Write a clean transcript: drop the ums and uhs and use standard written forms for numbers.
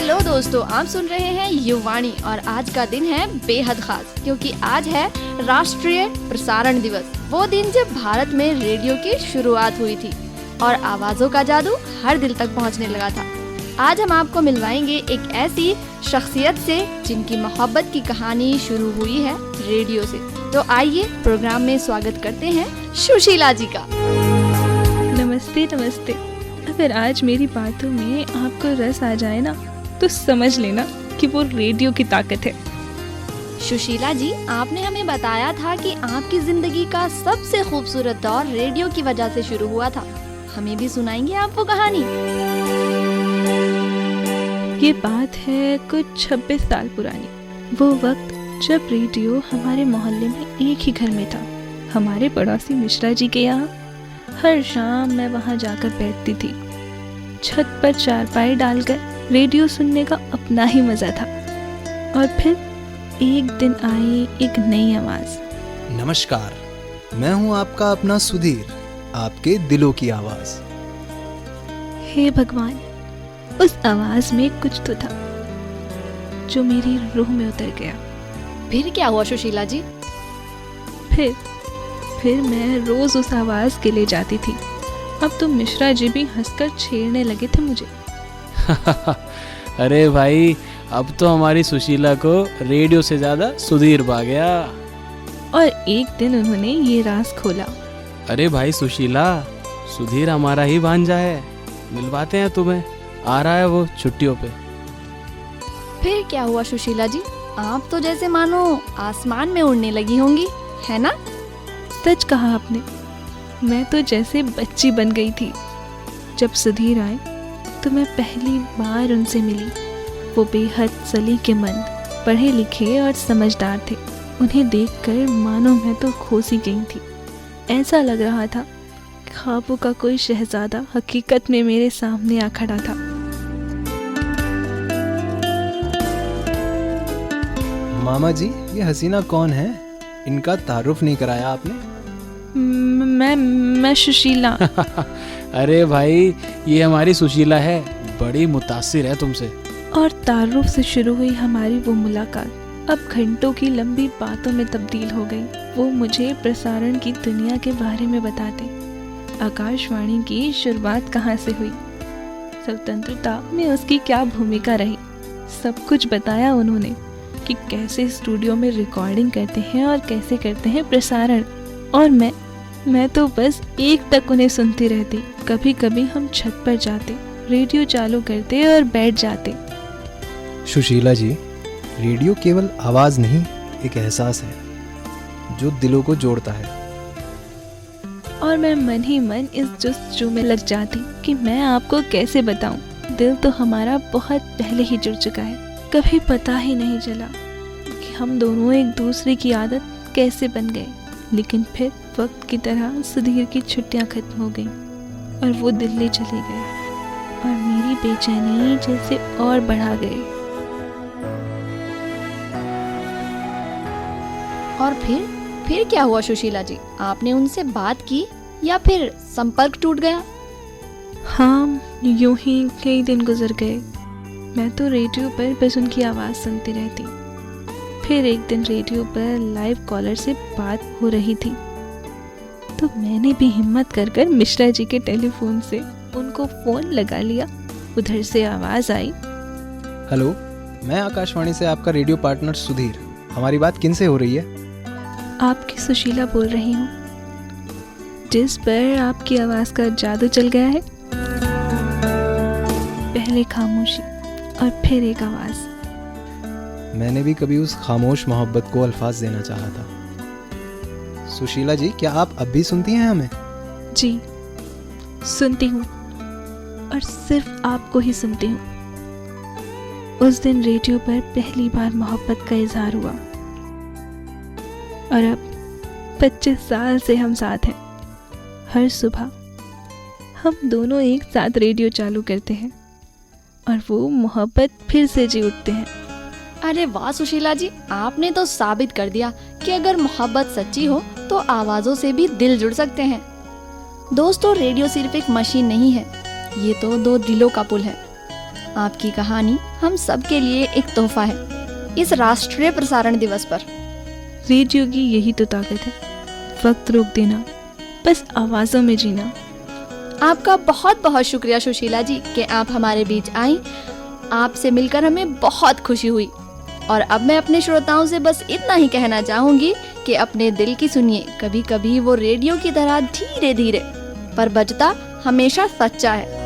Hello दोस्तों, आप सुन रहे हैं युवाणी और आज का दिन है बेहद खास क्योंकि आज है राष्ट्रीय प्रसारण दिवस। वो दिन जब भारत में रेडियो की शुरुआत हुई थी और आवाजों का जादू हर दिल तक पहुंचने लगा था। आज हम आपको मिलवाएंगे एक ऐसी शख्सियत से जिनकी मोहब्बत की कहानी शुरू हुई है रेडियो से। तो आइए प्रोग्राम में स्वागत करते हैं सुशीला जी का। नमस्ते नमस्ते। अगर आज मेरी बातों में आपको रस आ जाए ना तो समझ लेना कि वो रेडियो की ताकत है। सुशीला जी, आपने हमें बताया था कि आपकी जिंदगी का सबसे खूबसूरत दौर रेडियो की वजह से शुरू हुआ था। हमें भी सुनाएंगे आप वो कहानी? ये बात है कुछ 26 साल पुरानी। वो वक्त जब रेडियो हमारे मोहल्ले में एक ही घर में था, हमारे पड़ोसी मिश्रा जी के यहाँ। हर शाम मैं वहाँ जाकर बैठती थी। छत पर चारपाई डालकर रेडियो सुनने का अपना ही मजा था। और फिर एक दिन आई एक नई आवाज। नमस्कार, मैं हूँ आपका अपना सुधीर, आपके दिलों की आवाज। हे भगवान, उस आवाज में कुछ तो था जो मेरी रूह में उतर गया। फिर क्या हुआ सुशीला जी? फिर मैं रोज उस आवाज के लिए जाती थी। अब तो मिश्रा जी भी हंसकर छेड़ने लगे थे मुझे। अरे भाई, अब तो हमारी सुशीला को रेडियो से ज्यादा सुधीर भा गया। और एक दिन उन्होंने ये राज खोला। अरे भाई सुशीला, सुधीर हमारा ही भांजा है, मिलवाते हैं तुम्हें, आ रहा है वो छुट्टियों पे। फिर क्या हुआ सुशीला जी? आप तो जैसे मानो आसमान में उड़ने लगी होंगी, है ना? सच कहा आपने। मैं तो जैसे बच्ची बन गई थी। जब सुधीर आए तो मैं पहली बार उनसे मिली। वो बेहद सलीकेमंद, पढ़े लिखे और समझदार थे। उन्हें देखकर मानो मैं तो खोस ही गई थी। ऐसा लग रहा था ख्वाबों का कोई शहजादा हकीकत में मेरे सामने आ खड़ा था। मामा जी, ये हसीना कौन है? इनका तारुफ नहीं कराया आपने। मैं सुशीला। अरे भाई, ये हमारी सुशीला है, बड़ी मुतासिर है तुमसे। और तारुफ से शुरू हुई हमारी वो मुलाकात अब घंटों की लंबी बातों में तब्दील हो गई। वो मुझे प्रसारण की दुनिया के बारे में बताते। आकाशवाणी की शुरुआत कहाँ से हुई, स्वतंत्रता में उसकी क्या भूमिका रही, सब कुछ बताया उन्होंने कि कैसे स्टूडियो में रिकॉर्डिंग करते हैं और कैसे करते हैं प्रसारण। और मैं तो बस एक तक उन्हें सुनती रहती। कभी कभी हम छत पर जाते, रेडियो चालू करते और बैठ जाते। सुशीला जी, रेडियो केवल आवाज नहीं, एक एहसास है जो दिलों को जोड़ता है। और मैं मन ही मन इस जुस्तजू में लग जाती कि मैं आपको कैसे बताऊं। दिल तो हमारा बहुत पहले ही जुड़ चुका है। कभी पता ही नहीं चला कि हम दोनों एक दूसरे की आदत कैसे बन गए। लेकिन फिर वक्त की तरह सुधीर की छुट्टियां खत्म हो गईं और वो दिल्ली चले गए और मेरी बेचैनी जैसे और बढ़ा गई। और फिर क्या हुआ सुशीला जी? आपने उनसे बात की या फिर संपर्क टूट गया? हाँ, यूं ही कई दिन गुजर गए। मैं तो रेडियो पर बस उनकी आवाज़ सुनती रहती। फिर एक दिन रेडियो पर लाइव कॉलर से बात हो रही थी तो मैंने भी हिम्मत कर मिश्रा जी के टेलीफोन से उनको फ़ोन लगा लिया। उधर से आवाज़ आई। हेलो, मैं आकाशवाणी से आपका रेडियो पार्टनर सुधीर। हमारी बात किन से हो रही है? आपकी सुशीला बोल रही हूँ, जिस पर आपकी आवाज़ का जादू चल गया है। पहले खामोशी और फिर एक आवाज़। मैंने भी कभी उस खामोश मोहब्बत को अल्फाज देना चाहा था। सुशीला जी, क्या आप अब भी सुनती हैं हमें? जी, सुनती हूँ और सिर्फ आपको ही सुनती हूँ। उस दिन रेडियो पर पहली बार मोहब्बत का इजहार हुआ और अब 25 साल से हम साथ हैं। हर सुबह हम दोनों एक साथ रेडियो चालू करते हैं और वो मोहब्बत फिर से जी उठते हैं। अरे वाह सुशीला जी, आपने तो साबित कर दिया कि अगर मोहब्बत सच्ची हो तो आवाजों से भी दिल जुड़ सकते हैं। दोस्तों, रेडियो सिर्फ एक मशीन नहीं है, ये तो दो दिलों का पुल है। आपकी कहानी हम सब के लिए एक तोहफा है इस राष्ट्रीय प्रसारण दिवस पर। रेडियो की यही तो ताकत है, वक्त रोक देना, बस आवाज़ों में जीना। आपका बहुत बहुत शुक्रिया सुशीला जी कि आप हमारे बीच आई। आपसे मिलकर हमें बहुत खुशी हुई। और अब मैं अपने श्रोताओं से बस इतना ही कहना चाहूँगी कि अपने दिल की सुनिए। कभी कभी वो रेडियो की तरह धीरे धीरे पर बजता हमेशा सच्चा है।